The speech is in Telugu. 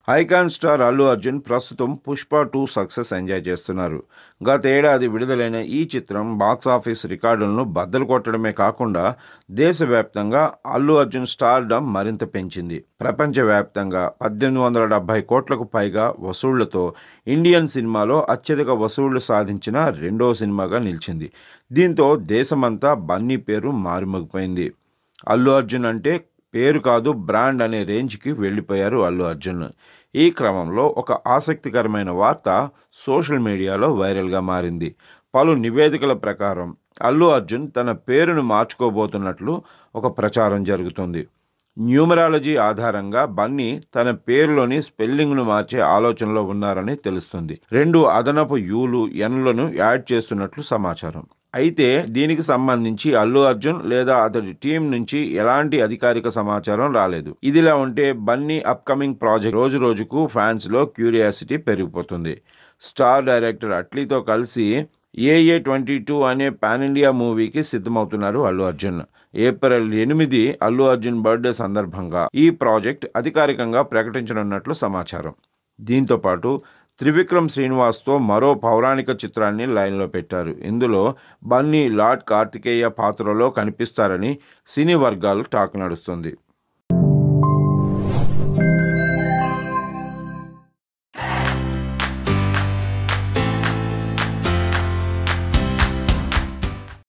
ఐకాన్ స్టార్ అల్లు అర్జున్ ప్రస్తుతం 'పుష్ప 2' సక్సెస్ ఎంజాయ్ చేస్తున్నారు. గతేడాది విడుదలైన ఈ చిత్రం బాక్సాఫీస్ రికార్డులను బద్దలు కొట్టడమే కాకుండా దేశవ్యాప్తంగా అల్లు అర్జున్ స్టార్డమ్ మరింత పెంచింది. ప్రపంచవ్యాప్తంగా 1870 కోట్లకు పైగా వసూళ్లతో ఇండియన్ సినిమాలో అత్యధిక వసూళ్లు సాధించిన రెండో సినిమాగా నిలిచింది. దీంతో దేశమంతా బన్నీ పేరు మారుమోగిపోయింది. అల్లు అర్జున్ అంటే పేరు కాదు బ్రాండ్ అనే రేంజ్కి వెళ్ళిపోయారు అల్లు అర్జున్. ఈ క్రమంలో ఒక ఆసక్తికరమైన వార్త సోషల్ మీడియాలో వైరల్గా మారింది. పలు నివేదికల ప్రకారం అల్లు అర్జున్ తన పేరును మార్చుకోబోతున్నట్లు ఒక ప్రచారం జరుగుతుంది. న్యూమరాలజీ ఆధారంగా బన్నీ తన పేరులోని స్పెల్లింగ్ను మార్చే ఆలోచనలో ఉన్నారని తెలుస్తుంది. 2 అదనపు యూలు ఎన్లను యాడ్ చేస్తున్నట్లు సమాచారం. అయితే దీనికి సంబంధించి అల్లు అర్జున్ లేదా అతడి టీం నుంచి ఎలాంటి అధికారిక సమాచారం రాలేదు. ఇదిలా ఉంటే బన్నీ అప్కమింగ్ ప్రాజెక్ట్ రోజు రోజుకు ఫ్యాన్స్లో క్యూరియాసిటీ పెరిగిపోతుంది. స్టార్ డైరెక్టర్ అట్లీతో కలిసి ఏఏ 22 అనే పాన్ ఇండియా మూవీకి సిద్ధమవుతున్నారు అల్లు అర్జున్. ఏప్రిల్ 8 అల్లు అర్జున్ బర్త్డే సందర్భంగా ఈ ప్రాజెక్ట్ అధికారికంగా ప్రకటించనున్నట్లు సమాచారం. దీంతో పాటు త్రివిక్రమ్ శ్రీనివాస్తో మరో పౌరాణిక చిత్రాన్ని లైన్లో పెట్టారు. ఇందులో బన్నీ లార్డ్ కార్తికేయ పాత్రలో కనిపిస్తారని సినీ వర్గాలు టాక్ నడుస్తుంది.